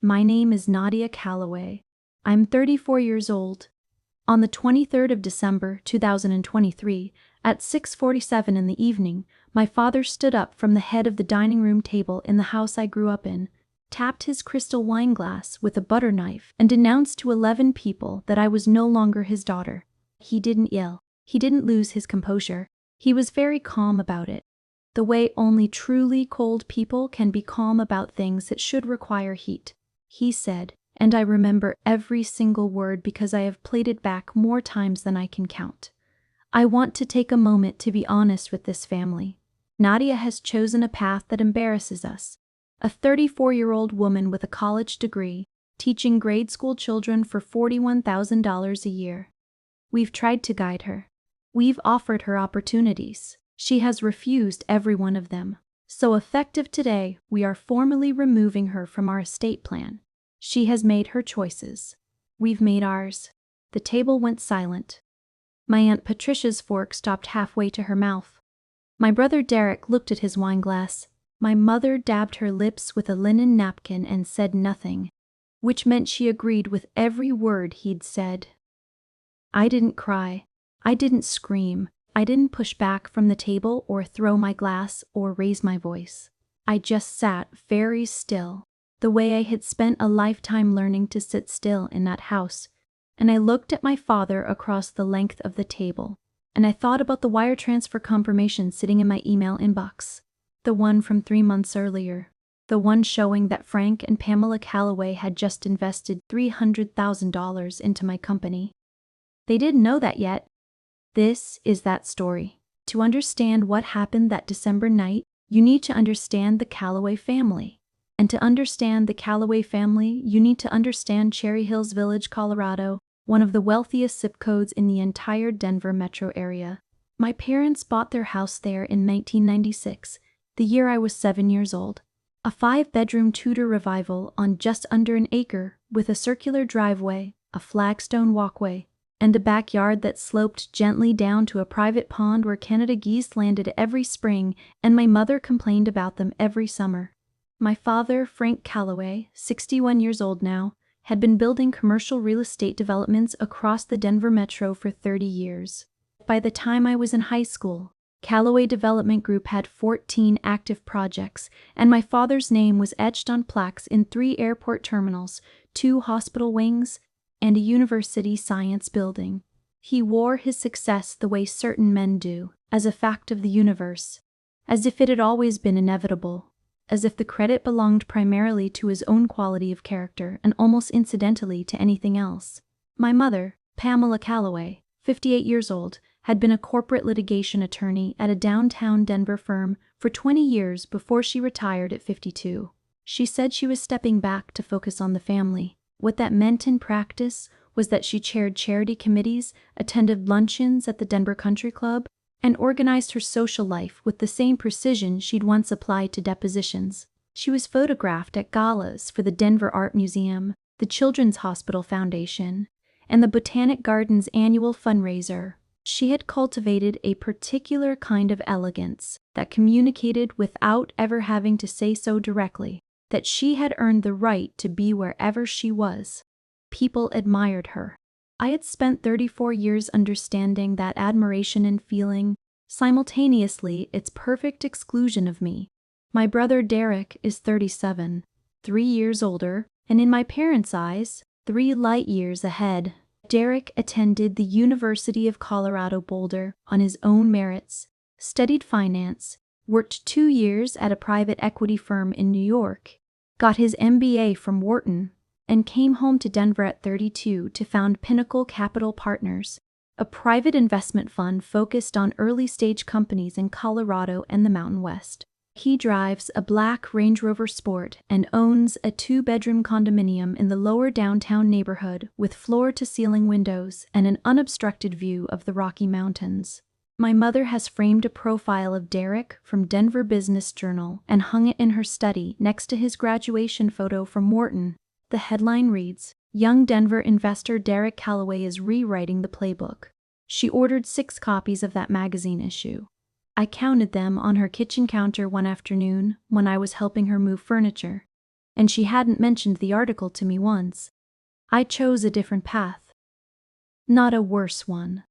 My name is Nadia Calloway. I'm 34 years old. On the 23rd of December, 2023, at 6:47 in the evening, my father stood up from the head of the dining room table in the house I grew up in, tapped his crystal wine glass with a butter knife, and announced to 11 people that I was no longer his daughter. He didn't yell. He didn't lose his composure. He was very calm about it, the way only truly cold people can be calm about things that should require heat. He said, and I remember every single word because I have played it back more times than I can count. I want to take a moment to be honest with this family. Nadia has chosen a path that embarrasses us. A 34-year-old woman with a college degree, teaching grade school children for $41,000 a year. We've tried to guide her. We've offered her opportunities. She has refused every one of them. So effective today, we are formally removing her from our estate plan. She has made her choices. We've made ours. The table went silent. My Aunt Patricia's fork stopped halfway to her mouth. My brother Derek looked at his wineglass. My mother dabbed her lips with a linen napkin and said nothing, which meant she agreed with every word he'd said. I didn't cry. I didn't scream. I didn't push back from the table or throw my glass or raise my voice. I just sat very still, the way I had spent a lifetime learning to sit still in that house, and I looked at my father across the length of the table, and I thought about the wire transfer confirmation sitting in my email inbox, the one from 3 months earlier, the one showing that Frank and Pamela Calloway had just invested $300,000 into my company. They didn't know that yet. This is that story. To understand what happened that December night, you need to understand the Calloway family. And to understand the Calloway family, you need to understand Cherry Hills Village, Colorado, one of the wealthiest zip codes in the entire Denver metro area. My parents bought their house there in 1996, the year I was 7 years old. A 5-bedroom Tudor revival on just under an acre, with a circular driveway, a flagstone walkway, and a backyard that sloped gently down to a private pond where Canada geese landed every spring, and my mother complained about them every summer. My father, Frank Calloway, 61 years old now, had been building commercial real estate developments across the Denver metro for 30 years. By the time I was in high school, Calloway Development Group had 14 active projects, and my father's name was etched on plaques in 3 airport terminals, 2 hospital wings, and a university science building. He wore his success the way certain men do, as a fact of the universe, as if it had always been inevitable, as if the credit belonged primarily to his own quality of character and almost incidentally to anything else. My mother, Pamela Calloway, 58 years old, had been a corporate litigation attorney at a downtown Denver firm for 20 years before she retired at 52. She said she was stepping back to focus on the family. What that meant in practice was that she chaired charity committees, attended luncheons at the Denver Country Club, and organized her social life with the same precision she'd once applied to depositions. She was photographed at galas for the Denver Art Museum, the Children's Hospital Foundation, and the Botanic Gardens annual fundraiser. She had cultivated a particular kind of elegance that communicated without ever having to say so directly, that she had earned the right to be wherever she was. People admired her. I had spent 34 years understanding that admiration and feeling simultaneously its perfect exclusion of me. My brother Derek is 37, 3 years older, and in my parents' eyes, 3 light years ahead. Derek attended the University of Colorado Boulder on his own merits, studied finance, worked 2 years at a private equity firm in New York, got his MBA from Wharton, and came home to Denver at 32 to found Pinnacle Capital Partners, a private investment fund focused on early-stage companies in Colorado and the Mountain West. He drives a black Range Rover Sport and owns a 2-bedroom condominium in the lower downtown neighborhood with floor-to-ceiling windows and an unobstructed view of the Rocky Mountains. My mother has framed a profile of Derek from Denver Business Journal and hung it in her study next to his graduation photo from Wharton. The headline reads, "Young Denver investor Derek Calloway is rewriting the playbook." She ordered 6 copies of that magazine issue. I counted them on her kitchen counter one afternoon when I was helping her move furniture. and she hadn't mentioned the article to me once. I chose a different path. Not a worse one.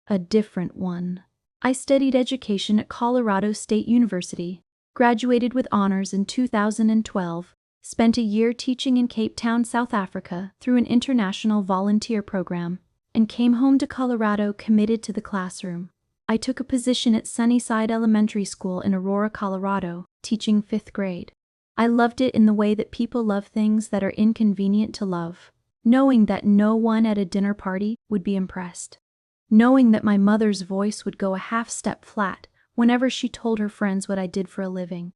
A different one. I studied education at Colorado State University, graduated with honors in 2012, spent a year teaching in Cape Town, South Africa through an international volunteer program, and came home to Colorado committed to the classroom. I took a position at Sunnyside Elementary School in Aurora, Colorado, teaching 5th grade. I loved it in the way that people love things that are inconvenient to love, knowing that no one at a dinner party would be impressed. Knowing that my mother's voice would go a half step flat whenever she told her friends what I did for a living.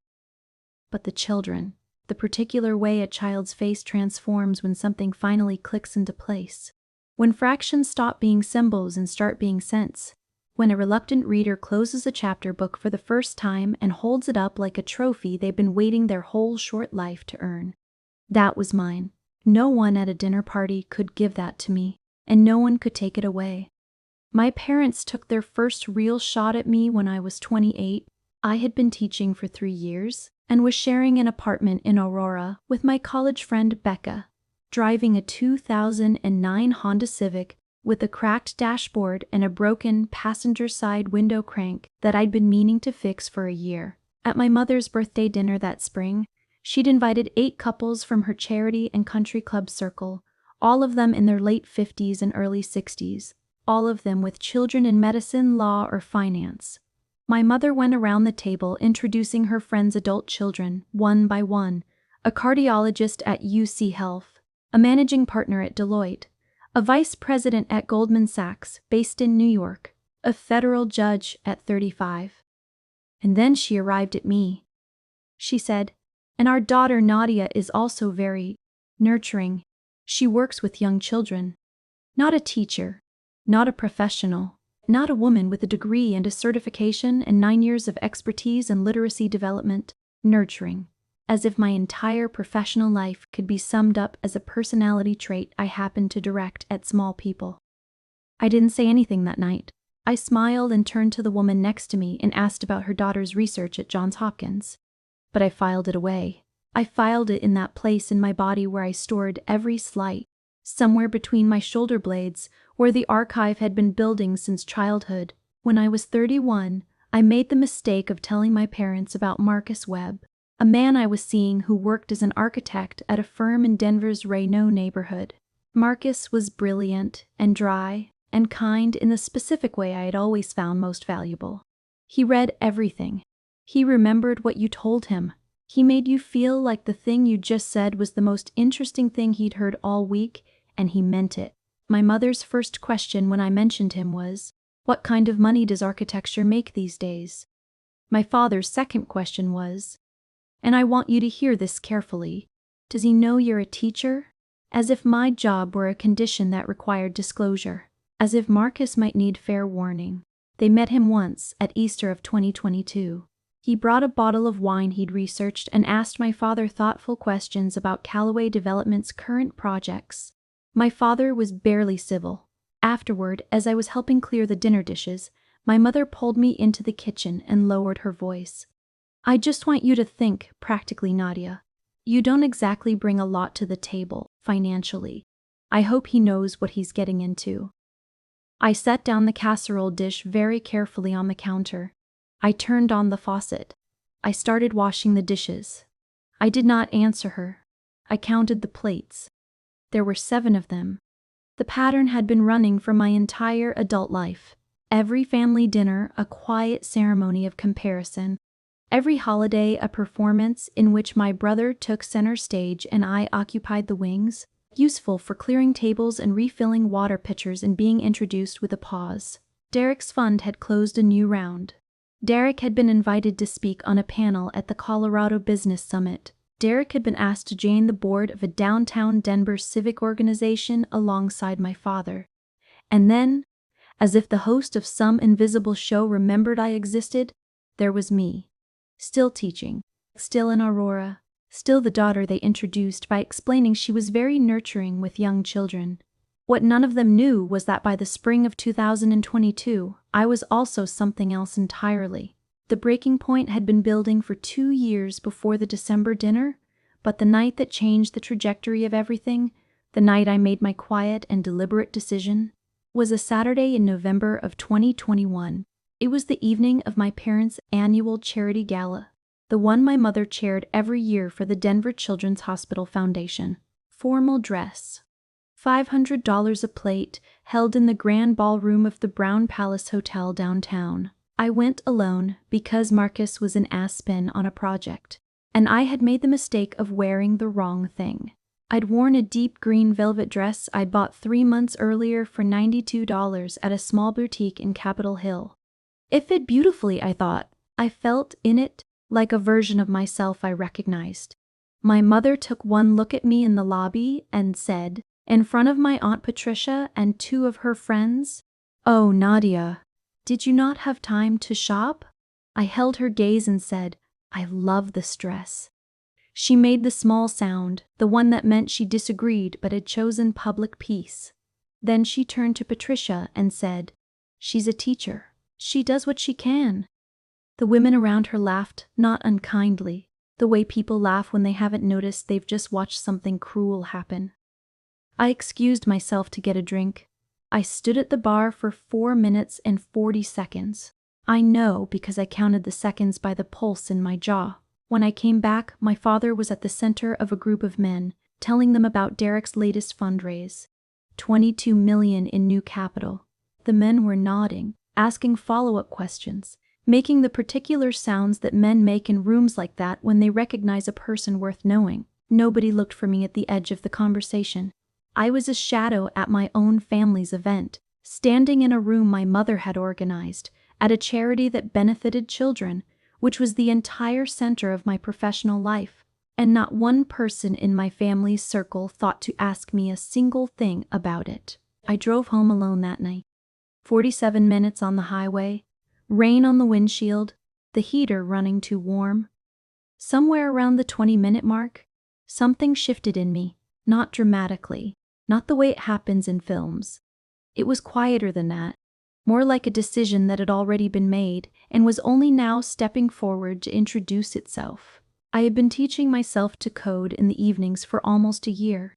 But the children, the particular way a child's face transforms when something finally clicks into place. When fractions stop being symbols and start being cents. When a reluctant reader closes a chapter book for the first time and holds it up like a trophy they've been waiting their whole short life to earn. That was mine. No one at a dinner party could give that to me, and no one could take it away. My parents took their first real shot at me when I was 28. I had been teaching for 3 years and was sharing an apartment in Aurora with my college friend Becca, driving a 2009 Honda Civic with a cracked dashboard and a broken passenger side window crank that I'd been meaning to fix for a year. At my mother's birthday dinner that spring, she'd invited 8 couples from her charity and country club circle, all of them in their late 50s and early 60s. All of them with children in medicine, law, or finance. My mother went around the table introducing her friends' adult children, one by one, a cardiologist at UC Health, a managing partner at Deloitte, a vice president at Goldman Sachs, based in New York, a federal judge at 35. And then she arrived at me. She said, "And our daughter Nadia is also very nurturing. She works with young children. Not a teacher. Not a professional, not a woman with a degree and a certification and 9 years of expertise and literacy development, nurturing, as if my entire professional life could be summed up as a personality trait I happen to direct at small people." I didn't say anything that night. I smiled and turned to the woman next to me and asked about her daughter's research at Johns Hopkins. But I filed it away. I filed it in that place in my body where I stored every slight, somewhere between my shoulder blades, where the archive had been building since childhood. When I was 31, I made the mistake of telling my parents about Marcus Webb, a man I was seeing who worked as an architect at a firm in Denver's Reno neighborhood. Marcus was brilliant and dry and kind in the specific way I had always found most valuable. He read everything. He remembered what you told him. He made you feel like the thing you just said was the most interesting thing he'd heard all week, and he meant it. My mother's first question when I mentioned him was, "What kind of money does architecture make these days?" My father's second question was, and I want you to hear this carefully, "Does he know you're a teacher?" As if my job were a condition that required disclosure. As if Marcus might need fair warning. They met him once at Easter of 2022. He brought a bottle of wine he'd researched and asked my father thoughtful questions about Callaway Development's current projects. My father was barely civil. Afterward, as I was helping clear the dinner dishes, my mother pulled me into the kitchen and lowered her voice. "I just want you to think practically, Nadia. You don't exactly bring a lot to the table, financially. I hope he knows what he's getting into." I set down the casserole dish very carefully on the counter. I turned on the faucet. I started washing the dishes. I did not answer her. I counted the plates. There were 7 of them. The pattern had been running for my entire adult life. Every family dinner a quiet ceremony of comparison. Every holiday a performance in which my brother took center stage and I occupied the wings, useful for clearing tables and refilling water pitchers and being introduced with a pause. Derek's fund had closed a new round. Derek had been invited to speak on a panel at the Colorado Business Summit. Derek had been asked to join the board of a downtown Denver civic organization alongside my father. And then, as if the host of some invisible show remembered I existed, there was me. Still teaching, still in Aurora, still the daughter they introduced by explaining she was very nurturing with young children. What none of them knew was that by the spring of 2022, I was also something else entirely. The breaking point had been building for 2 years before the December dinner, But the night that changed the trajectory of everything, the night I made my quiet and deliberate decision, was a Saturday in November of 2021. It was the evening of my parents' annual charity gala, the one my mother chaired every year for the Denver Children's Hospital Foundation. Formal dress. $500 a plate, held in the grand ballroom of the Brown Palace Hotel downtown. I went alone because Marcus was in Aspen on a project, and I had made the mistake of wearing the wrong thing. I'd worn a deep green velvet dress I'd bought 3 months earlier for $92 at a small boutique in Capitol Hill. It fit beautifully, I thought. I felt in it like a version of myself I recognized. My mother took one look at me in the lobby and said, in front of my Aunt Patricia and 2 of her friends, "Oh, Nadia, did you not have time to shop?" I held her gaze and said, "I love this dress." She made the small sound, the one that meant she disagreed but had chosen public peace. Then she turned to Patricia and said, "She's a teacher. She does what she can." The women around her laughed, not unkindly, the way people laugh when they haven't noticed they've just watched something cruel happen. I excused myself to get a drink. I stood at the bar for 4 minutes and 40 seconds. I know because I counted the seconds by the pulse in my jaw. When I came back, my father was at the center of a group of men, telling them about Derek's latest fundraise, $22 million in new capital. The men were nodding, asking follow-up questions, making the particular sounds that men make in rooms like that when they recognize a person worth knowing. Nobody looked for me at the edge of the conversation. I was a shadow at my own family's event, standing in a room my mother had organized, at a charity that benefited children, which was the entire center of my professional life, and not one person in my family's circle thought to ask me a single thing about it. I drove home alone that night. 47 minutes on the highway, rain on the windshield, the heater running too warm. Somewhere around the 20-minute mark, something shifted in me, not dramatically, not the way it happens in films. It was quieter than that, more like a decision that had already been made and was only now stepping forward to introduce itself. I had been teaching myself to code in the evenings for almost a year.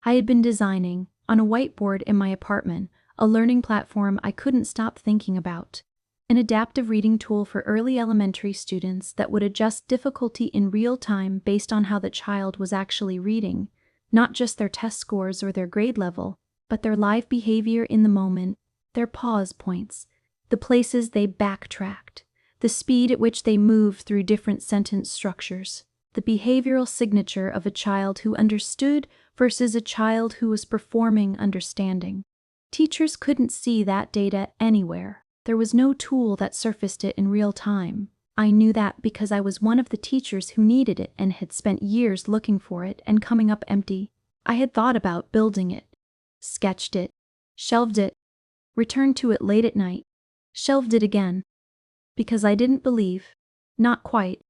I had been designing, on a whiteboard in my apartment, a learning platform I couldn't stop thinking about. An adaptive reading tool for early elementary students that would adjust difficulty in real time based on how the child was actually reading, not just their test scores or their grade level, but their live behavior in the moment, their pause points, the places they backtracked, the speed at which they moved through different sentence structures, the behavioral signature of a child who understood versus a child who was performing understanding. Teachers couldn't see that data anywhere. There was no tool that surfaced it in real time. I knew that because I was one of the teachers who needed it and had spent years looking for it and coming up empty. I had thought about building it, sketched it, shelved it, returned to it late at night, shelved it again, because I didn't believe, not quite,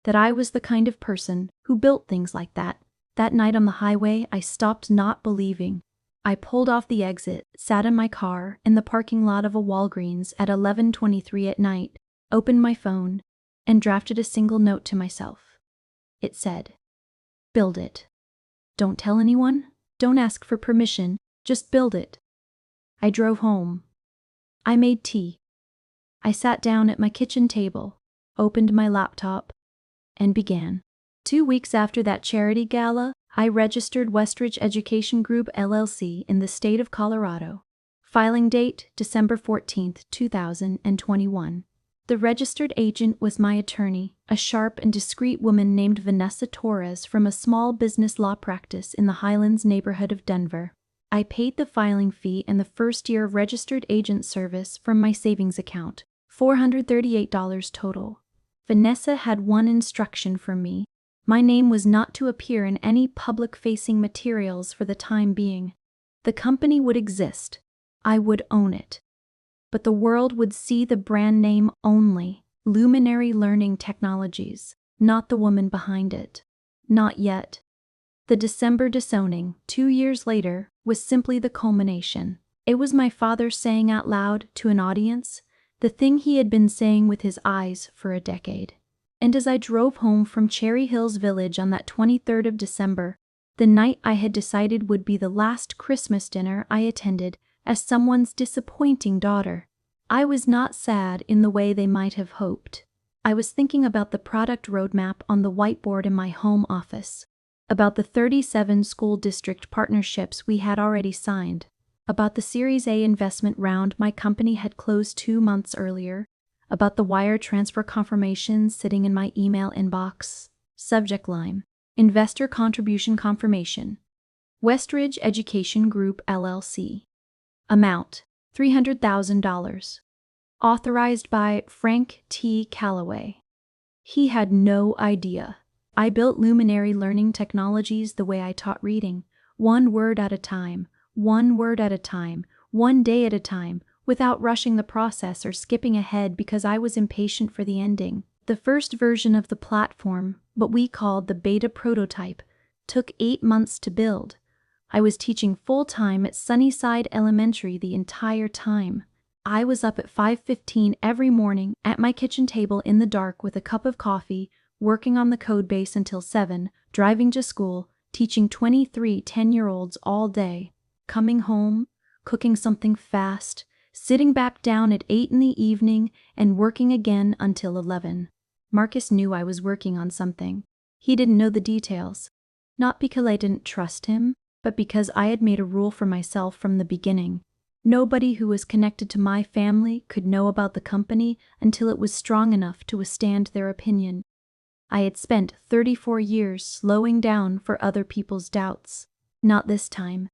that I was the kind of person who built things like that. That night on the highway, I stopped not believing. I pulled off the exit, sat in my car in the parking lot of a Walgreens at 11:23 at night, opened my phone, and drafted a single note to myself. It said, "Build it. Don't tell anyone, don't ask for permission, just build it." I drove home. I made tea. I sat down at my kitchen table, opened my laptop, and began. 2 weeks after that charity gala, I registered Westridge Education Group LLC in the state of Colorado. Filing date, December 14th, 2021. The registered agent was my attorney, a sharp and discreet woman named Vanessa Torres from a small business law practice in the Highlands neighborhood of Denver. I paid the filing fee and the first year of registered agent service from my savings account, $438 total. Vanessa had one instruction from me. My name was not to appear in any public-facing materials for the time being. The company would exist. I would own it. But the world would see the brand name only, Luminary Learning Technologies, not the woman behind it. Not yet. The December disowning, 2 years later, was simply the culmination. It was my father saying out loud to an audience the thing he had been saying with his eyes for a decade. And as I drove home from Cherry Hills Village on that 23rd of December, the night I had decided would be the last Christmas dinner I attended as someone's disappointing daughter, I was not sad in the way they might have hoped. I was thinking about the product roadmap on the whiteboard in my home office, about the 37 school district partnerships we had already signed, about the Series A investment round my company had closed 2 months earlier, about the wire transfer confirmation sitting in my email inbox. Subject line: Investor Contribution Confirmation. Westridge Education Group LLC. Amount: $300,000. Authorized by Frank T. Callaway. He had no idea. I built Luminary Learning Technologies the way I taught reading, one word at a time, one word at a time, one day at a time, without rushing the process or skipping ahead because I was impatient for the ending. The first version of the platform, what we called the beta prototype, took 8 months to build. I was teaching full-time at Sunnyside Elementary the entire time. I was up at 5:15 every morning at my kitchen table in the dark with a cup of coffee, working on the code base until 7, driving to school, teaching 23 10-year-olds all day, coming home, cooking something fast, sitting back down at 8 in the evening, and working again until 11. Marcus knew I was working on something. He didn't know the details. Not because I didn't trust him, but because I had made a rule for myself from the beginning. Nobody who was connected to my family could know about the company until it was strong enough to withstand their opinion. I had spent 34 years slowing down for other people's doubts. Not this time.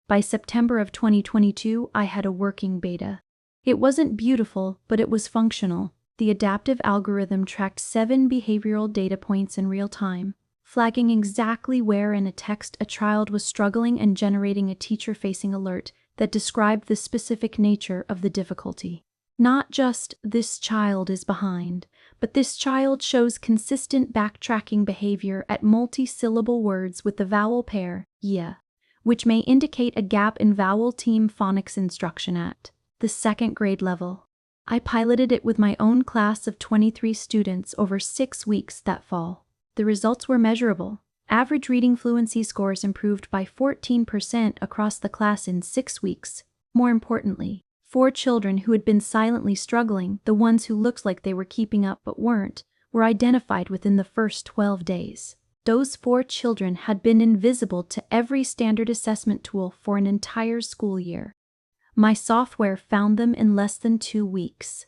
By September of 2022, I had a working beta. It wasn't beautiful, but it was functional. The adaptive algorithm tracked 7 behavioral data points in real time, flagging exactly where in a text a child was struggling and generating a teacher-facing alert that described the specific nature of the difficulty. Not just, this child is behind, but this child shows consistent backtracking behavior at multi-syllable words with the vowel pair, yeah, which may indicate a gap in vowel team phonics instruction at the 2nd grade level. I piloted it with my own class of 23 students over 6 weeks that fall. The results were measurable. Average reading fluency scores improved by 14% across the class in 6 weeks. More importantly, 4 children who had been silently struggling, the ones who looked like they were keeping up but weren't, were identified within the first 12 days. Those 4 children had been invisible to every standard assessment tool for an entire school year. My software found them in less than 2 weeks.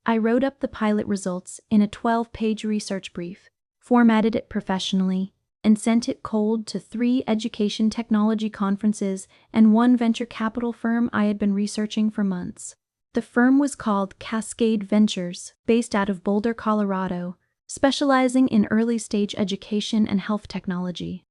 I wrote up the pilot results in a 12-page research brief, formatted it professionally, and sent it cold to 3 education technology conferences and 1 venture capital firm I had been researching for months. The firm was called Cascade Ventures, based out of Boulder, Colorado, specializing in early-stage education and health technology.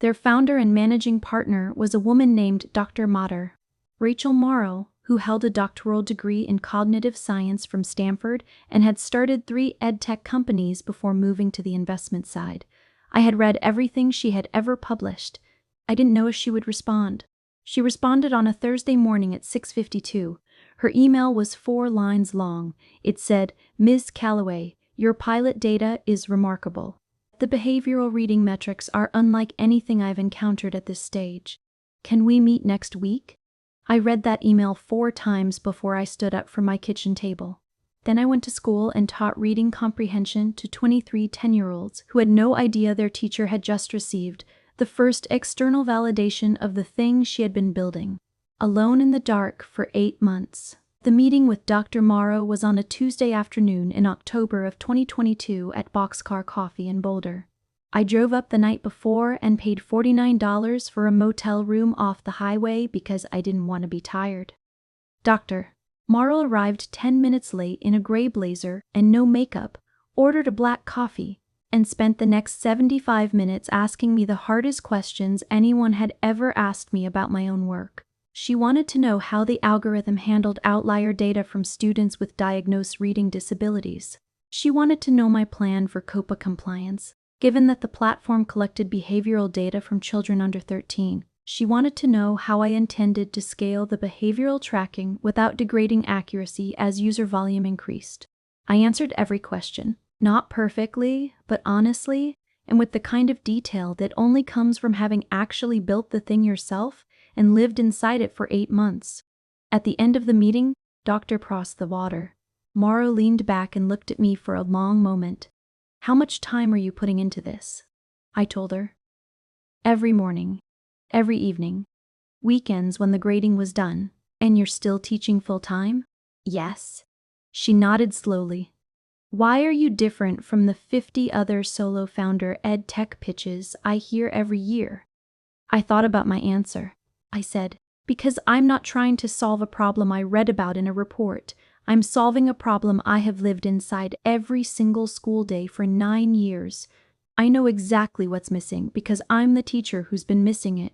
Their founder and managing partner was a woman named Dr. Motter. Rachel Morrow, who held a doctoral degree in cognitive science from Stanford and had started 3 EdTech companies before moving to the investment side. I had read everything she had ever published. I didn't know if she would respond. She responded on a Thursday morning at 6:52. Her email was 4 lines long. It said, "Ms. Callaway, your pilot data is remarkable. The behavioral reading metrics are unlike anything I've encountered at this stage. Can we meet next week?" I read that email 4 times before I stood up from my kitchen table. Then I went to school and taught reading comprehension to 23 10-year-olds who had no idea their teacher had just received the first external validation of the thing she had been building. Alone in the dark for 8 months. The meeting with Dr. Morrow was on a Tuesday afternoon in October of 2022 at Boxcar Coffee in Boulder. I drove up the night before and paid $49 for a motel room off the highway because I didn't want to be tired. Dr. Morrow arrived 10 minutes late in a gray blazer and no makeup, ordered a black coffee, and spent the next 75 minutes asking me the hardest questions anyone had ever asked me about my own work. She wanted to know how the algorithm handled outlier data from students with diagnosed reading disabilities. She wanted to know my plan for COPA compliance. Given that the platform collected behavioral data from children under 13, she wanted to know how I intended to scale the behavioral tracking without degrading accuracy as user volume increased. I answered every question. Not perfectly, but honestly, and with the kind of detail that only comes from having actually built the thing yourself and lived inside it for 8 months. At the end of the meeting, Dr. crossed the water. Morrow leaned back and looked at me for a long moment. "How much time are you putting into this?" I told her. "Every morning, every evening, weekends when the grading was done. And you're still teaching full-time?" "Yes." She nodded slowly. "Why are you different from the 50 other solo founder EdTech pitches I hear every year?" I thought about my answer. I said, "Because I'm not trying to solve a problem I read about in a report. I'm solving a problem I have lived inside every single school day for 9 years. I know exactly what's missing because I'm the teacher who's been missing it."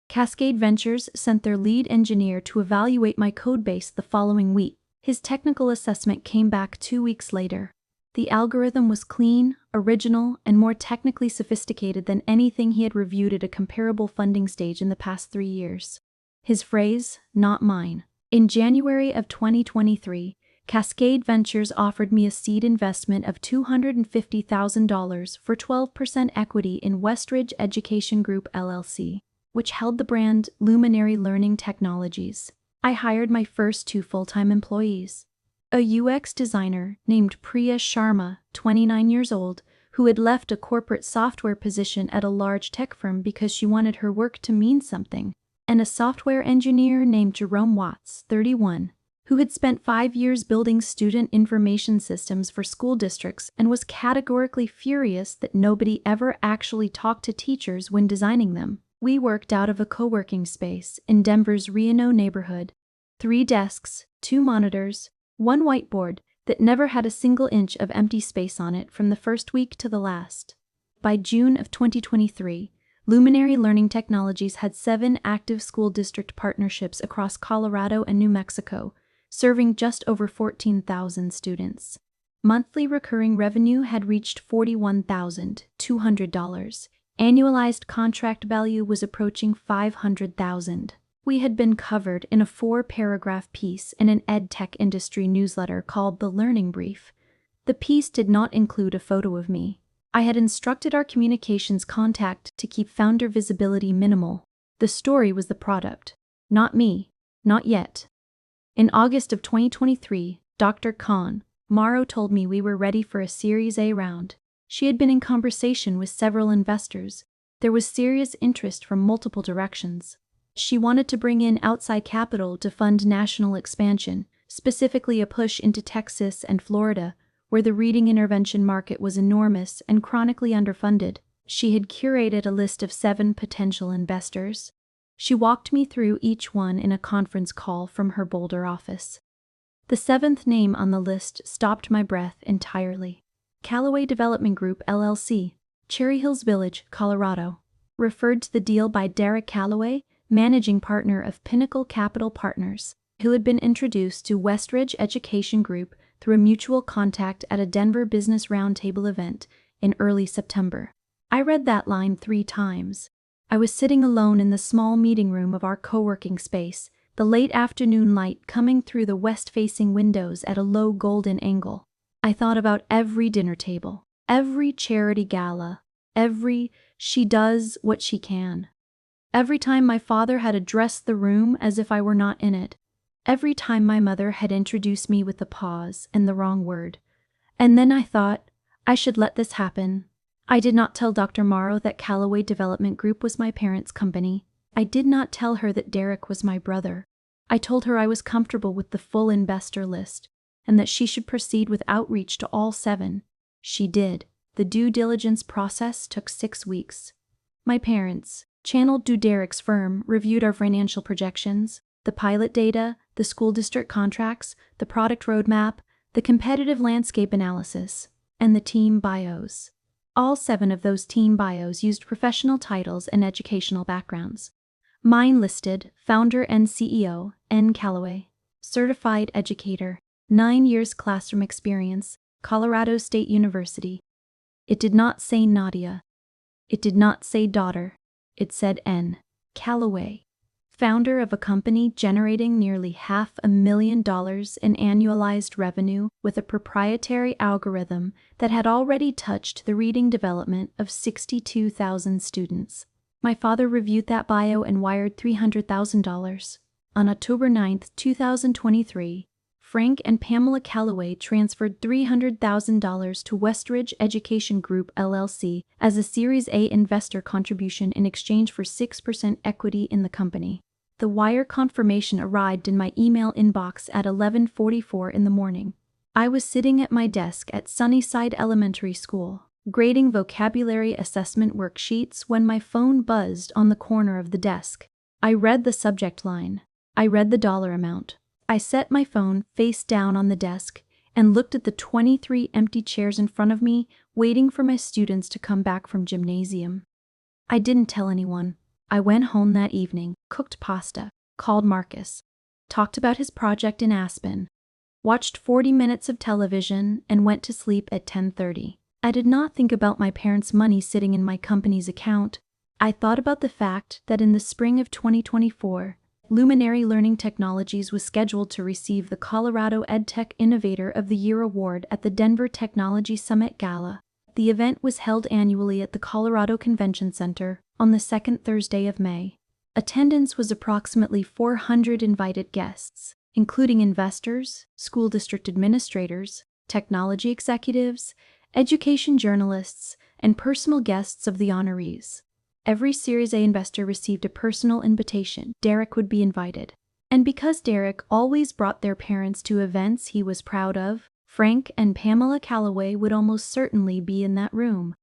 Cascade Ventures sent their lead engineer to evaluate my codebase the following week. His technical assessment came back 2 weeks later. The algorithm was clean, original, and more technically sophisticated than anything he had reviewed at a comparable funding stage in the past 3 years. His phrase, not mine. In January of 2023, Cascade Ventures offered me a seed investment of $250,000 for 12% equity in Westridge Education Group LLC, which held the brand Luminary Learning Technologies. I hired my first 2 full-time employees. A UX designer named Priya Sharma, 29 years old, who had left a corporate software position at a large tech firm because she wanted her work to mean something, and a software engineer named Jerome Watts, 31, who had spent 5 years building student information systems for school districts and was categorically furious that nobody ever actually talked to teachers when designing them. We worked out of a co-working space in Denver's Reno neighborhood. 3 desks, 2 monitors, 1 whiteboard that never had a single inch of empty space on it from the first week to the last. By June of 2023, Luminary Learning Technologies had 7 active school district partnerships across Colorado and New Mexico, serving just over 14,000 students. Monthly recurring revenue had reached $41,200. Annualized contract value was approaching $500,000. We had been covered in a 4-paragraph piece in an EdTech industry newsletter called The Learning Brief. The piece did not include a photo of me. I had instructed our communications contact to keep founder visibility minimal. The story was the product, not me, not yet. In August of 2023, Dr. Khan, Morrow told me we were ready for a Series A round. She had been in conversation with several investors. There was serious interest from multiple directions. She wanted to bring in outside capital to fund national expansion, specifically a push into Texas and Florida, where the reading intervention market was enormous and chronically underfunded. She had curated a list of 7 potential investors. She walked me through each one in a conference call from her Boulder office. The 7th name on the list stopped my breath entirely. Callaway Development Group LLC, Cherry Hills Village, Colorado. Referred to the deal by Derek Callaway, managing partner of Pinnacle Capital Partners, who had been introduced to Westridge Education Group through a mutual contact at a Denver Business Roundtable event in early September. I read that line 3 times. I was sitting alone in the small meeting room of our co-working space, the late afternoon light coming through the west-facing windows at a low golden angle. I thought about every dinner table, every charity gala, every "she does what she can." Every time my father had addressed the room as if I were not in it. Every time my mother had introduced me with a pause and the wrong word. And then I thought, I should let this happen. I did not tell Dr. Morrow that Callaway Development Group was my parents' company. I did not tell her that Derek was my brother. I told her I was comfortable with the full investor list, and that she should proceed with outreach to all 7. She did. The due diligence process took 6 weeks. My parents, channeled to Derek's firm, reviewed our financial projections, the pilot data, the school district contracts, the product roadmap, the competitive landscape analysis, and the team bios. All 7 of those team bios used professional titles and educational backgrounds. Mine listed founder and CEO, N. Callaway, certified educator, 9 years classroom experience, Colorado State University. It did not say Nadia. It did not say daughter. It said N. Callaway. founder of a company generating nearly $500,000 in annualized revenue with a proprietary algorithm that had already touched the reading development of 62,000 students. My father reviewed that bio and wired $300,000. On October 9, 2023, Frank and Pamela Calloway transferred $300,000 to Westridge Education Group LLC as a Series A investor contribution in exchange for 6% equity in the company. The wire confirmation arrived in my email inbox at 11:44 in the morning. I was sitting at my desk at Sunnyside Elementary School, grading vocabulary assessment worksheets when my phone buzzed on the corner of the desk. I read the subject line. I read the dollar amount. I set my phone face down on the desk and looked at the 23 empty chairs in front of me, waiting for my students to come back from gymnasium. I didn't tell anyone. I went home that evening, cooked pasta, called Marcus, talked about his project in Aspen, watched 40 minutes of television, and went to sleep at 10:30. I did not think about my parents' money sitting in my company's account. I thought about the fact that in the spring of 2024, Luminary Learning Technologies was scheduled to receive the Colorado EdTech Innovator of the Year award at the Denver Technology Summit Gala. The event was held annually at the Colorado Convention Center on the second Thursday of May. Attendance was approximately 400 invited guests, including investors, school district administrators, technology executives, education journalists, and personal guests of the honorees. Every Series A investor received a personal invitation. Derek would be invited. And because Derek always brought their parents to events he was proud of, Frank and Pamela Calloway would almost certainly be in that room.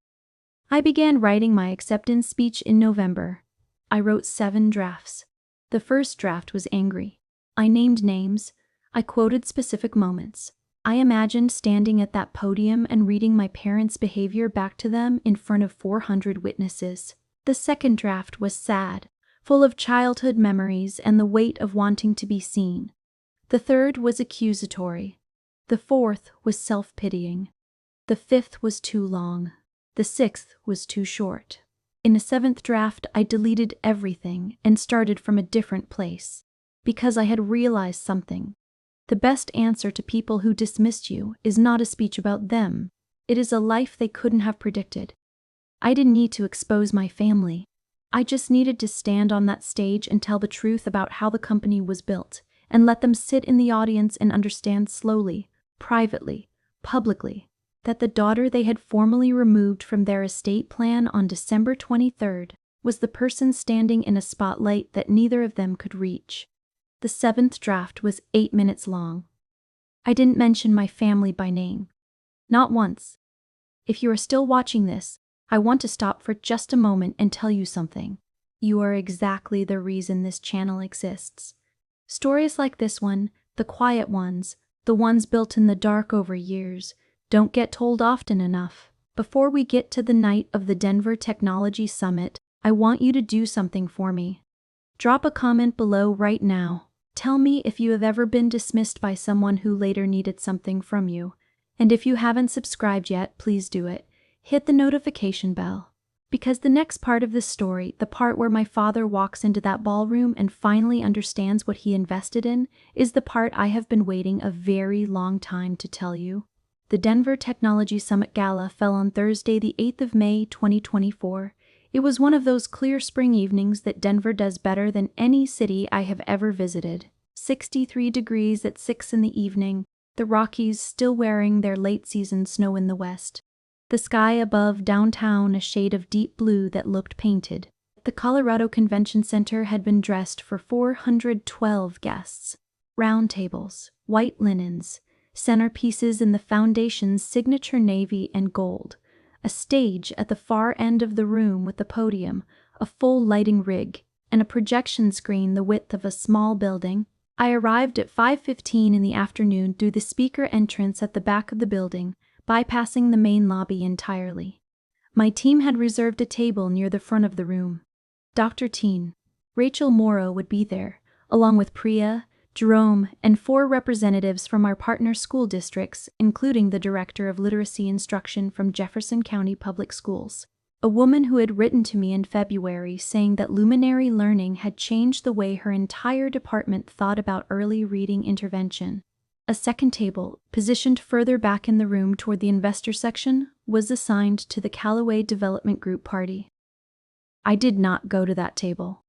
I began writing my acceptance speech in November. I wrote 7 drafts. The first draft was angry. I named names. I quoted specific moments. I imagined standing at that podium and reading my parents' behavior back to them in front of 400 witnesses. The second draft was sad, full of childhood memories and the weight of wanting to be seen. The third was accusatory. The fourth was self-pitying. The fifth was too long. The sixth was too short. In the 7th draft, I deleted everything and started from a different place, because I had realized something. The best answer to people who dismissed you is not a speech about them. It is a life they couldn't have predicted. I didn't need to expose my family. I just needed to stand on that stage and tell the truth about how the company was built, and let them sit in the audience and understand slowly, privately, publicly, that the daughter they had formally removed from their estate plan on December 23rd was the person standing in a spotlight that neither of them could reach. The 7th draft was 8 minutes long. I didn't mention my family by name. Not once. If you are still watching this, I want to stop for just a moment and tell you something. You are exactly the reason this channel exists. Stories like this one, the quiet ones, the ones built in the dark over years, don't get told often enough. Before we get to the night of the Denver Technology Summit, I want you to do something for me. Drop a comment below right now. Tell me if you have ever been dismissed by someone who later needed something from you. And if you haven't subscribed yet, please do it. Hit the notification bell. Because the next part of this story, the part where my father walks into that ballroom and finally understands what he invested in, is the part I have been waiting a very long time to tell you. The Denver Technology Summit Gala fell on Thursday, the 8th of May, 2024. It was one of those clear spring evenings that Denver does better than any city I have ever visited. 63 degrees at 6 in the evening, the Rockies still wearing their late-season snow in the west. The sky above downtown a shade of deep blue that looked painted. The Colorado Convention Center had been dressed for 412 guests. Round tables, white linens, centerpieces in the foundation's signature navy and gold, a stage at the far end of the room with a podium, a full lighting rig, and a projection screen the width of a small building. I arrived at 5:15 in the afternoon through the speaker entrance at the back of the building, bypassing the main lobby entirely. My team had reserved a table near the front of the room. Dr. Teen, Rachel Morrow would be there, along with Priya, Jerome, and 4 representatives from our partner school districts, including the Director of Literacy Instruction from Jefferson County Public Schools. A woman who had written to me in February saying that Luminary Learning had changed the way her entire department thought about early reading intervention. A second table, positioned further back in the room toward the investor section, was assigned to the Callaway Development Group party. I did not go to that table.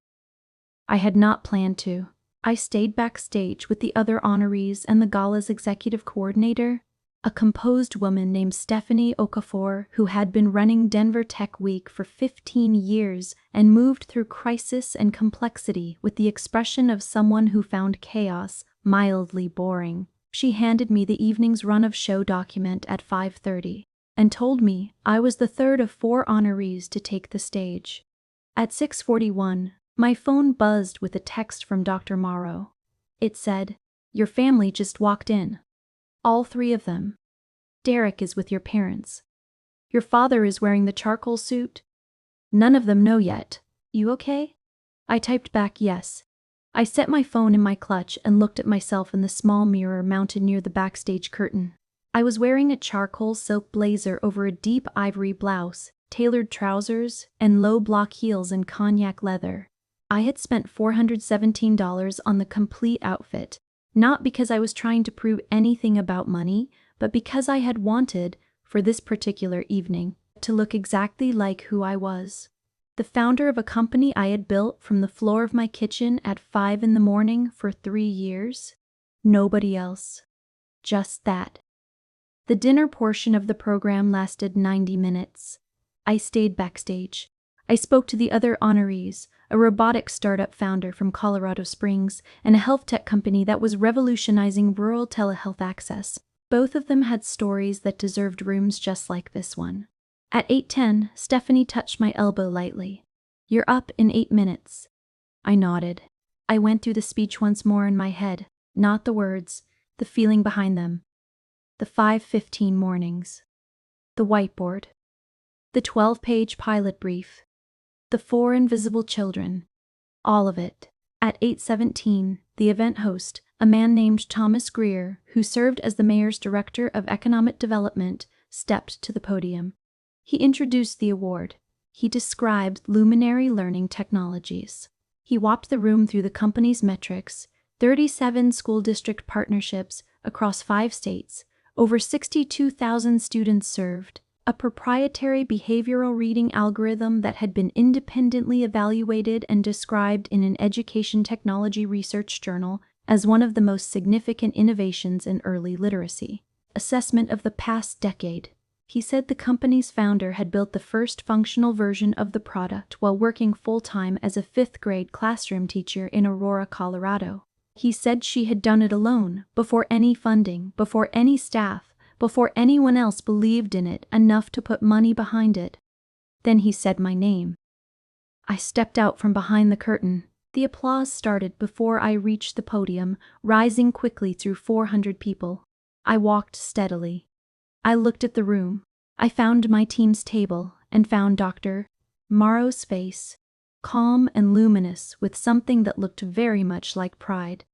I had not planned to. I stayed backstage with the other honorees and the gala's executive coordinator, a composed woman named Stephanie Okafor, who had been running Denver Tech Week for 15 years and moved through crisis and complexity with the expression of someone who found chaos mildly boring. She handed me the evening's run of show document at 5:30 and told me I was the third of 4 honorees to take the stage. At 6:41, my phone buzzed with a text from Dr. Morrow. It said, "Your family just walked in. All 3 of them. Derek is with your parents. Your father is wearing the charcoal suit. None of them know yet. You okay?" I typed back yes. I set my phone in my clutch and looked at myself in the small mirror mounted near the backstage curtain. I was wearing a charcoal silk blazer over a deep ivory blouse, tailored trousers, and low block heels in cognac leather. I had spent $417 on the complete outfit, not because I was trying to prove anything about money, but because I had wanted, for this particular evening, to look exactly like who I was. The founder of a company I had built from the floor of my kitchen at 5 in the morning for 3 years. Nobody else. Just that. The dinner portion of the program lasted 90 minutes. I stayed backstage. I spoke to the other honorees, a robotics startup founder from Colorado Springs, and a health tech company that was revolutionizing rural telehealth access. Both of them had stories that deserved rooms just like this one. At 8:10, Stephanie touched my elbow lightly. "You're up in 8 minutes. I nodded. I went through the speech once more in my head, not the words, the feeling behind them. The 5:15 mornings. The whiteboard. The 12-page pilot brief. The 4 invisible children. All of it. At 8:17, the event host, a man named Thomas Greer, who served as the mayor's director of economic development, stepped to the podium. He introduced the award. He described Luminary Learning Technologies. He walked the room through the company's metrics, 37 school district partnerships across 5 states, over 62,000 students served, a proprietary behavioral reading algorithm that had been independently evaluated and described in an education technology research journal as one of the most significant innovations in early literacy. Assessment of the past decade. He said the company's founder had built the first functional version of the product while working full-time as a 5th-grade classroom teacher in Aurora, Colorado. He said she had done it alone, before any funding, before any staff, before anyone else believed in it enough to put money behind it. Then he said my name. I stepped out from behind the curtain. The applause started before I reached the podium, rising quickly through 400 people. I walked steadily. I looked at the room. I found my team's table and found Dr. Morrow's face, calm and luminous with something that looked very much like pride.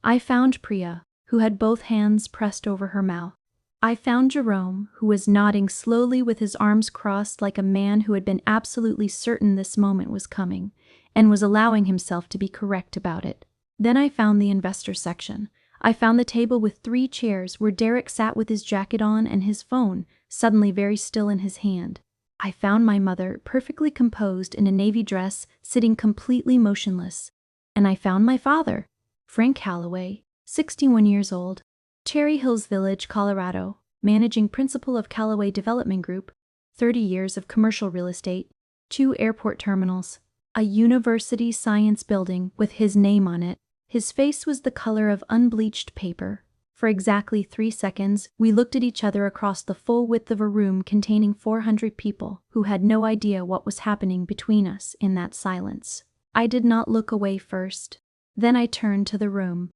I found Priya, who had both hands pressed over her mouth. I found Jerome, who was nodding slowly with his arms crossed like a man who had been absolutely certain this moment was coming, and was allowing himself to be correct about it. Then I found the investor section. I found the table with 3 chairs where Derek sat with his jacket on and his phone, suddenly very still in his hand. I found my mother, perfectly composed in a navy dress, sitting completely motionless. And I found my father, Frank Callaway, 61 years old, Cherry Hills Village, Colorado, managing principal of Callaway Development Group, 30 years of commercial real estate, 2 airport terminals, a university science building with his name on it. His face was the color of unbleached paper. For exactly 3 seconds, we looked at each other across the full width of a room containing 400 people who had no idea what was happening between us in that silence. I did not look away first. Then I turned to the room.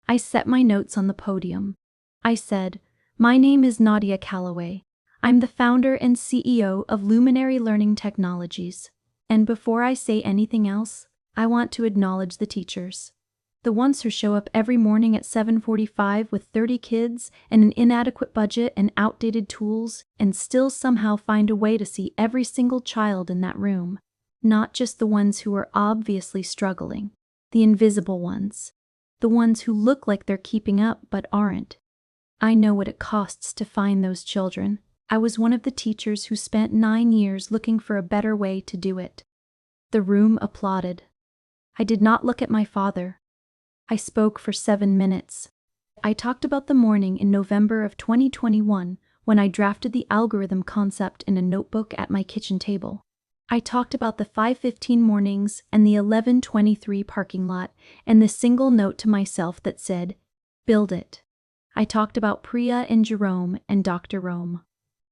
I set my notes on the podium. I said, "My name is Nadia Callaway. I'm the founder and CEO of Luminary Learning Technologies. And before I say anything else, I want to acknowledge the teachers. The ones who show up every morning at 7:45 with 30 kids and an inadequate budget and outdated tools and still somehow find a way to see every single child in that room. Not just the ones who are obviously struggling. The invisible ones. The ones who look like they're keeping up but aren't. I know what it costs to find those children. I was one of the teachers who spent 9 years looking for a better way to do it. The room applauded. I did not look at my father. I spoke for 7 minutes. I talked about the morning in November of 2021 when I drafted the algorithm concept in a notebook at my kitchen table. I talked about the 5:15 mornings and the 11:23 parking lot and the single note to myself that said, "Build it." I talked about Priya and Jerome and Dr. Rome.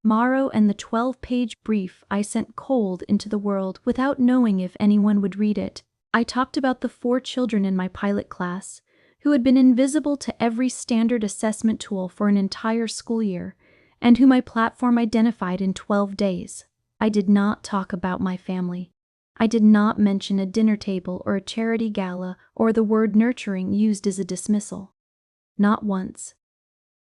Morrow and the 12-page brief I sent cold into the world without knowing if anyone would read it. I talked about the 4 children in my pilot class who had been invisible to every standard assessment tool for an entire school year and who my platform identified in 12 days. I did not talk about my family. I did not mention a dinner table or a charity gala or the word nurturing used as a dismissal. Not once.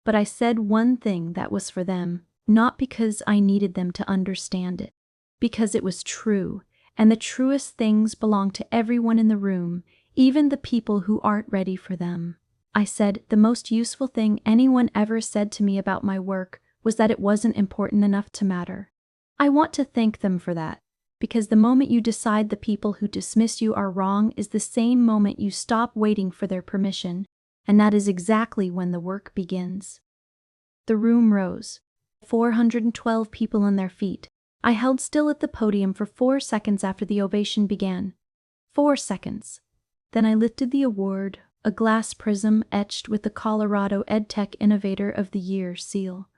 But I said one thing that was for them, not because I needed them to understand it, because it was true. And the truest things belong to everyone in the room, even the people who aren't ready for them. I said the most useful thing anyone ever said to me about my work was that it wasn't important enough to matter. I want to thank them for that, because the moment you decide the people who dismiss you are wrong is the same moment you stop waiting for their permission, and that is exactly when the work begins. The room rose. 412 people on their feet. I held still at the podium for 4 seconds after the ovation began. 4 seconds. Then I lifted the award, a glass prism etched with the Colorado EdTech Innovator of the Year seal,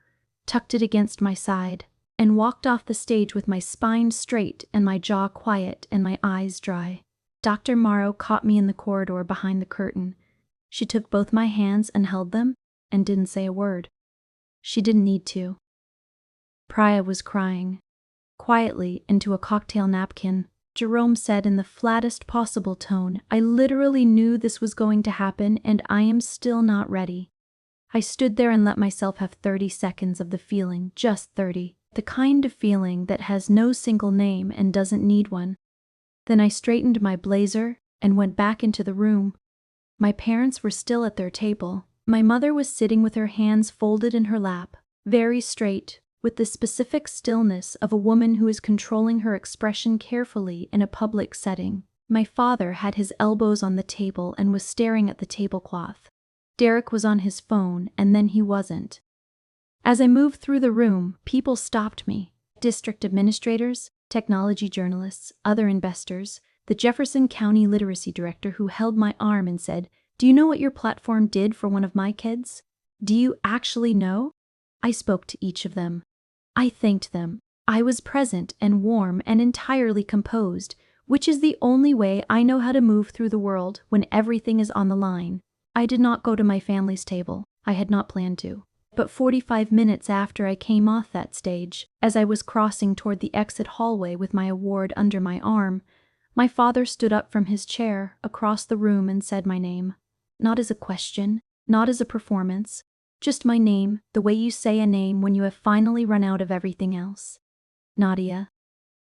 tucked it against my side, and walked off the stage with my spine straight and my jaw quiet and my eyes dry. Dr. Morrow caught me in the corridor behind the curtain. She took both my hands and held them and didn't say a word. She didn't need to. Priya was crying. Quietly, into a cocktail napkin, Jerome said in the flattest possible tone, "I literally knew this was going to happen and I am still not ready." I stood there and let myself have 30 seconds of the feeling, just 30. The kind of feeling that has no single name and doesn't need one. Then I straightened my blazer and went back into the room. My parents were still at their table. My mother was sitting with her hands folded in her lap, very straight, with the specific stillness of a woman who is controlling her expression carefully in a public setting. My father had his elbows on the table and was staring at the tablecloth. Derek was on his phone, and then he wasn't. As I moved through the room, people stopped me. District administrators, technology journalists, other investors, the Jefferson County Literacy Director who held my arm and said, "Do you know what your platform did for one of my kids? Do you actually know?" I spoke to each of them. I thanked them. I was present and warm and entirely composed, which is the only way I know how to move through the world when everything is on the line. I did not go to my family's table. I had not planned to. But 45 minutes after I came off that stage, as I was crossing toward the exit hallway with my award under my arm, my father stood up from his chair across the room and said my name. Not as a question, not as a performance, just my name, the way you say a name when you have finally run out of everything else. Nadia.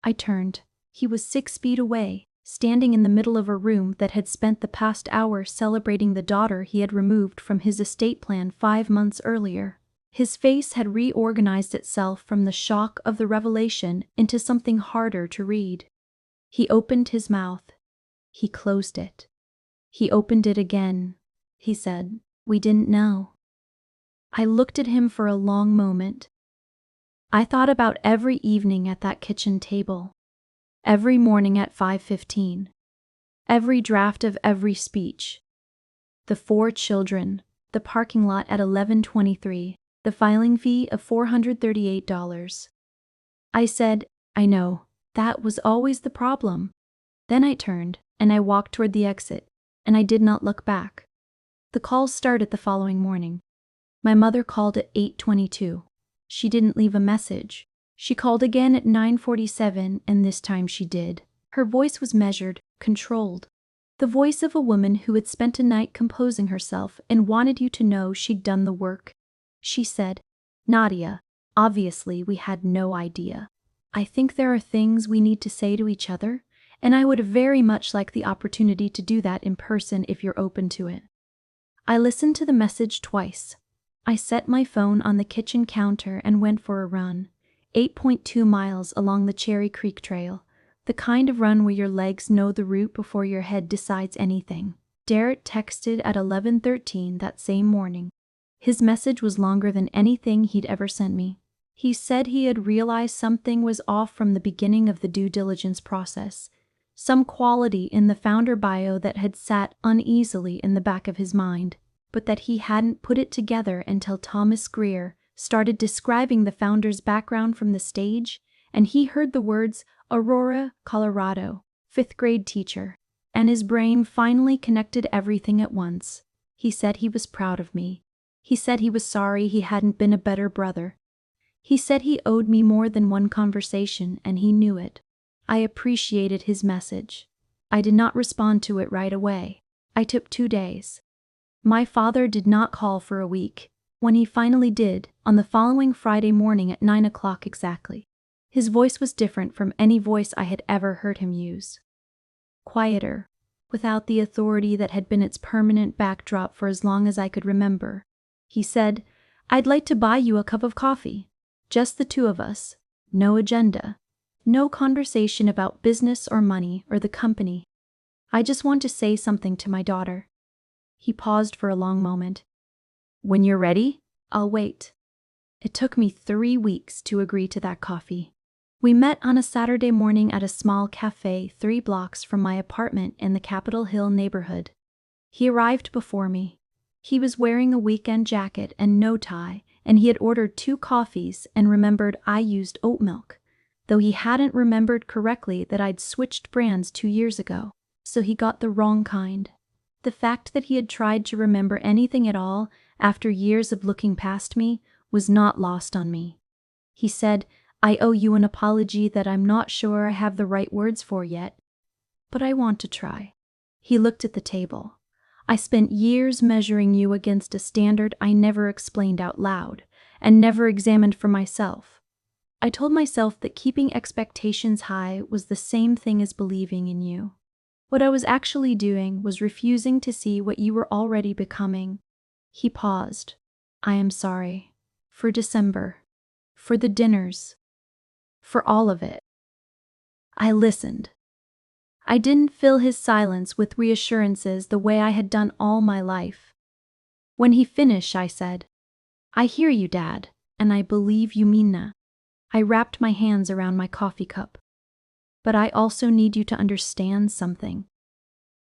I turned. He was 6 feet away, standing in the middle of a room that had spent the past hour celebrating the daughter he had removed from his estate plan 5 months earlier. His face had reorganized itself from the shock of the revelation into something harder to read. He opened his mouth. He closed it. He opened it again. He said, "We didn't know." I looked at him for a long moment. I thought about every evening at that kitchen table, every morning at 5:15, every draft of every speech, the 4 children, the parking lot at 11:23, the filing fee of $438. I said, "I know, that was always the problem." Then I turned, and I walked toward the exit, and I did not look back. The calls started the following morning. My mother called at 8:22. She didn't leave a message. She called again at 9:47, and this time she did. Her voice was measured, controlled. The voice of a woman who had spent a night composing herself and wanted you to know she'd done the work. She said, "Nadia, obviously we had no idea. I think there are things we need to say to each other, and I would very much like the opportunity to do that in person if you're open to it." I listened to the message twice. I set my phone on the kitchen counter and went for a run, 8.2 miles along the Cherry Creek Trail, the kind of run where your legs know the route before your head decides anything. Derek texted at 11:13 that same morning. His message was longer than anything he'd ever sent me. He said he had realized something was off from the beginning of the due diligence process, some quality in the founder bio that had sat uneasily in the back of his mind, but that he hadn't put it together until Thomas Greer started describing the founder's background from the stage, and he heard the words Aurora, Colorado, 5th grade teacher, and his brain finally connected everything at once. He said he was proud of me. He said he was sorry he hadn't been a better brother. He said he owed me more than one conversation, and he knew it. I appreciated his message. I did not respond to it right away. I took 2 days. My father did not call for a week. When he finally did, on the following Friday morning at 9 o'clock exactly, his voice was different from any voice I had ever heard him use. Quieter, without the authority that had been its permanent backdrop for as long as I could remember. He said, "I'd like to buy you a cup of coffee. Just the two of us. No agenda. No conversation about business or money or the company. I just want to say something to my daughter." He paused for a long moment. "When you're ready, I'll wait." It took me 3 weeks to agree to that coffee. We met on a Saturday morning at a small cafe 3 blocks from my apartment in the Capitol Hill neighborhood. He arrived before me. He was wearing a weekend jacket and no tie, and he had ordered 2 coffees and remembered I used oat milk, though he hadn't remembered correctly that I'd switched brands 2 years ago, so he got the wrong kind. The fact that he had tried to remember anything at all after years of looking past me was not lost on me. He said, "I owe you an apology that I'm not sure I have the right words for yet, but I want to try." He looked at the table. "I spent years measuring you against a standard I never explained out loud and never examined for myself. I told myself that keeping expectations high was the same thing as believing in you. What I was actually doing was refusing to see what you were already becoming." He paused. "I am sorry. For December. For the dinners. For all of it." I listened. I didn't fill his silence with reassurances the way I had done all my life. When he finished, I said, "I hear you, Dad, and I believe you mean that." I wrapped my hands around my coffee cup. "But I also need you to understand something.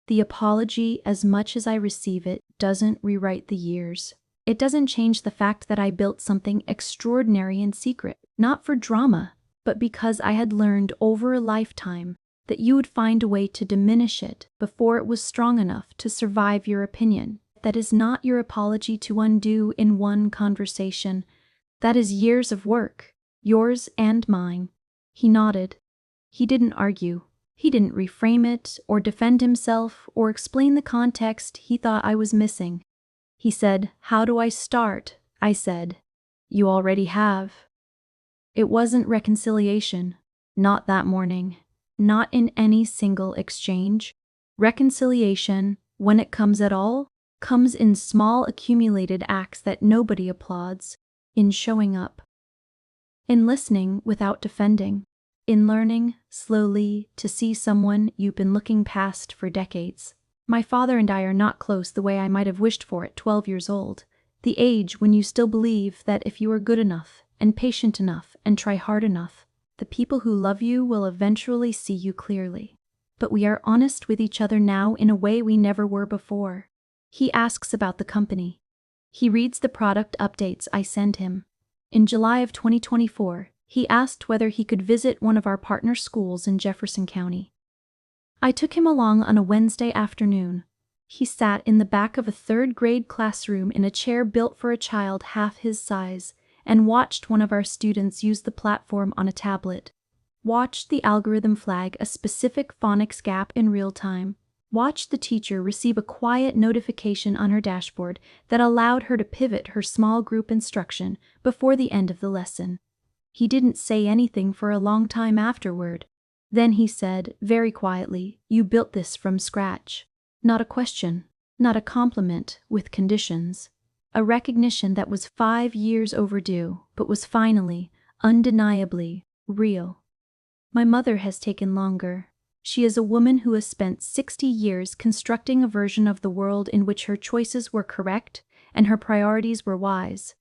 The apology, as much as I receive it, doesn't rewrite the years. It doesn't change the fact that I built something extraordinary in secret, not for drama, but because I had learned over a lifetime that you would find a way to diminish it before it was strong enough to survive your opinion. That is not your apology to undo in one conversation. That is years of work, yours and mine." He nodded. He didn't argue. He didn't reframe it, or defend himself, or explain the context he thought I was missing. He said, "How do I start?" I said, "You already have." It wasn't reconciliation. Not that morning. Not in any single exchange. Reconciliation, when it comes at all, comes in small accumulated acts that nobody applauds, in showing up, in listening without defending, in learning, slowly, to see someone you've been looking past for decades. My father and I are not close the way I might have wished for at 12 years old, the age when you still believe that if you are good enough, and patient enough, and try hard enough, the people who love you will eventually see you clearly. But we are honest with each other now in a way we never were before. He asks about the company. He reads the product updates I send him. In July of 2024, he asked whether he could visit one of our partner schools in Jefferson County. I took him along on a Wednesday afternoon. He sat in the back of a 3rd grade classroom in a chair built for a child half his size, and watched one of our students use the platform on a tablet. Watched the algorithm flag a specific phonics gap in real time. watched the teacher receive a quiet notification on her dashboard that allowed her to pivot her small group instruction before the end of the lesson. He didn't say anything for a long time afterward. Then he said, very quietly, "You built this from scratch." Not a question, not a compliment, with conditions. A recognition that was 5 years overdue, but was finally, undeniably, real. My mother has taken longer. She is a woman who has spent 60 years constructing a version of the world in which her choices were correct and her priorities were wise.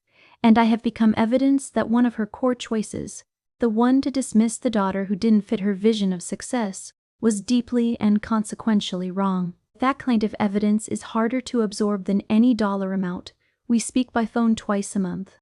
And I have become evidence that one of her core choices, the one to dismiss the daughter who didn't fit her vision of success, was deeply and consequentially wrong. That kind of evidence is harder to absorb than any dollar amount. We speak by phone twice a month.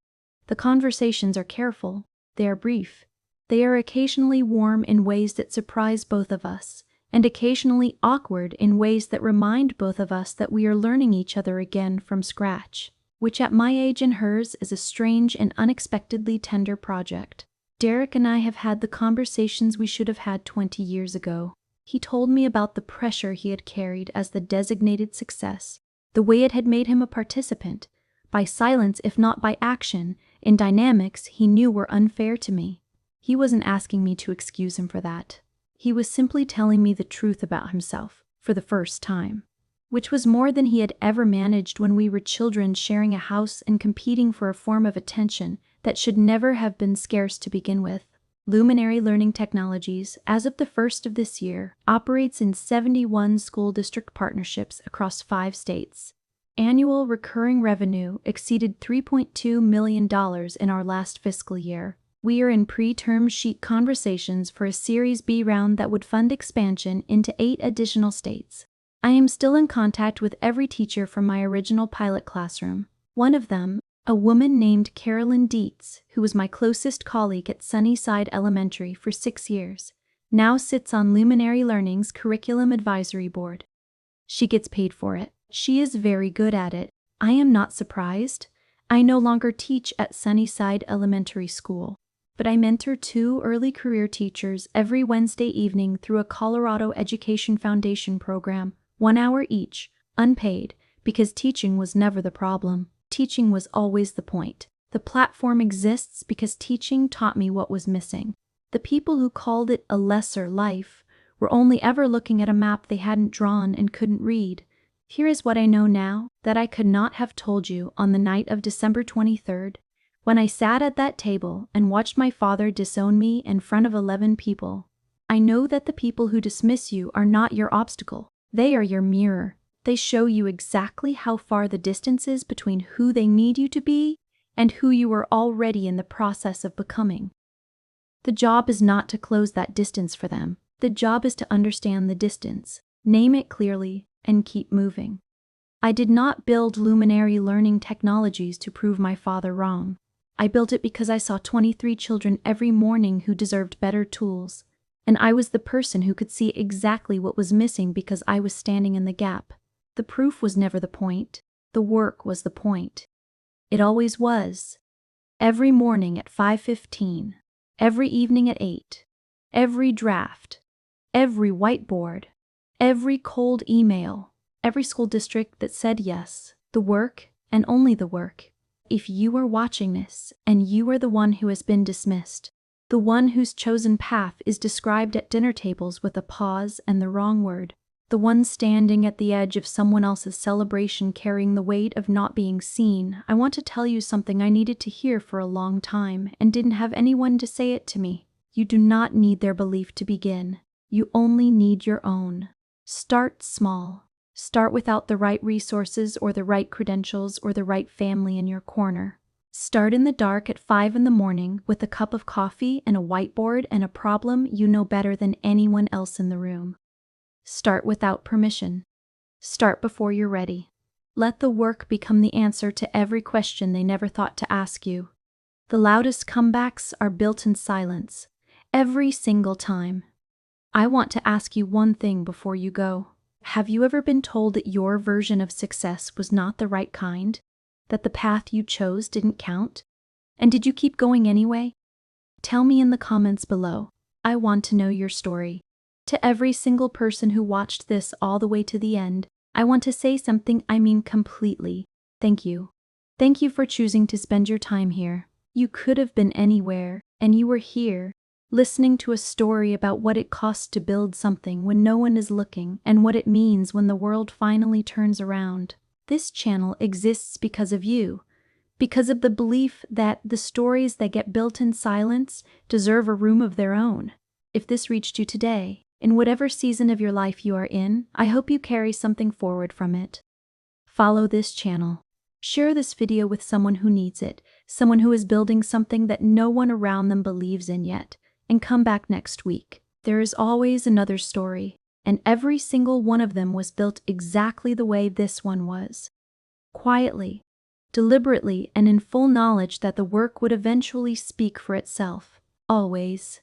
The conversations are careful, they are brief. They are occasionally warm in ways that surprise both of us, and occasionally awkward in ways that remind both of us that we are learning each other again from scratch, which at my age and hers is a strange and unexpectedly tender project. Derek and I have had the conversations we should have had 20 years ago. He told me about the pressure he had carried as the designated success, the way it had made him a participant, by silence if not by action, in dynamics he knew were unfair to me. He wasn't asking me to excuse him for that. He was simply telling me the truth about himself, for the first time. Which was more than he had ever managed when we were children sharing a house and competing for a form of attention that should never have been scarce to begin with. Luminary Learning Technologies, as of the 1st of this year, operates in 71 school district partnerships across 5 states. Annual recurring revenue exceeded $3.2 million in our last fiscal year. We are in pre-term sheet conversations for a Series B round that would fund expansion into 8 additional states. I am still in contact with every teacher from my original pilot classroom. One of them, a woman named Carolyn Dietz, who was my closest colleague at Sunnyside Elementary for 6 years, now sits on Luminary Learning's Curriculum Advisory Board. She gets paid for it. She is very good at it. I am not surprised. I no longer teach at Sunnyside Elementary School, but I mentor 2 early career teachers every Wednesday evening through a Colorado Education Foundation program, 1 hour each, unpaid, because teaching was never the problem. Teaching was always the point. The platform exists because teaching taught me what was missing. The people who called it a lesser life were only ever looking at a map they hadn't drawn and couldn't read. Here is what I know now that I could not have told you on the night of December 23rd, when I sat at that table and watched my father disown me in front of 11 people. I know that the people who dismiss you are not your obstacle. They are your mirror. They show you exactly how far the distance is between who they need you to be and who you are already in the process of becoming. The job is not to close that distance for them. The job is to understand the distance, name it clearly, and keep moving. I did not build Luminary Learning Technologies to prove my father wrong. I built it because I saw 23 children every morning who deserved better tools, and I was the person who could see exactly what was missing because I was standing in the gap. The proof was never the point. The work was the point. It always was. Every morning at 5:15, every evening at 8, every draft, every whiteboard, every cold email, every school district that said yes, the work and only the work. If you are watching this and you are the one who has been dismissed, the one whose chosen path is described at dinner tables with a pause and the wrong word, the one standing at the edge of someone else's celebration carrying the weight of not being seen, I want to tell you something I needed to hear for a long time and didn't have anyone to say it to me. You do not need their belief to begin. You only need your own. Start small. Start without the right resources or the right credentials or the right family in your corner. Start in the dark at 5 in the morning with a cup of coffee and a whiteboard and a problem you know better than anyone else in the room. Start without permission. Start before you're ready. Let the work become the answer to every question they never thought to ask you. The loudest comebacks are built in silence, every single time. I want to ask you one thing before you go. Have you ever been told that your version of success was not the right kind? That the path you chose didn't count? And did you keep going anyway? Tell me in the comments below. I want to know your story. To every single person who watched this all the way to the end, I want to say something I mean completely. Thank you. Thank you for choosing to spend your time here. You could have been anywhere, and you were here, listening to a story about what it costs to build something when no one is looking and what it means when the world finally turns around. This channel exists because of you, because of the belief that the stories that get built in silence deserve a room of their own. If this reached you today, in whatever season of your life you are in, I hope you carry something forward from it. Follow this channel. Share this video with someone who needs it, someone who is building something that no one around them believes in yet, and come back next week. There is always another story, and every single one of them was built exactly the way this one was. Quietly, deliberately, and in full knowledge that the work would eventually speak for itself. Always.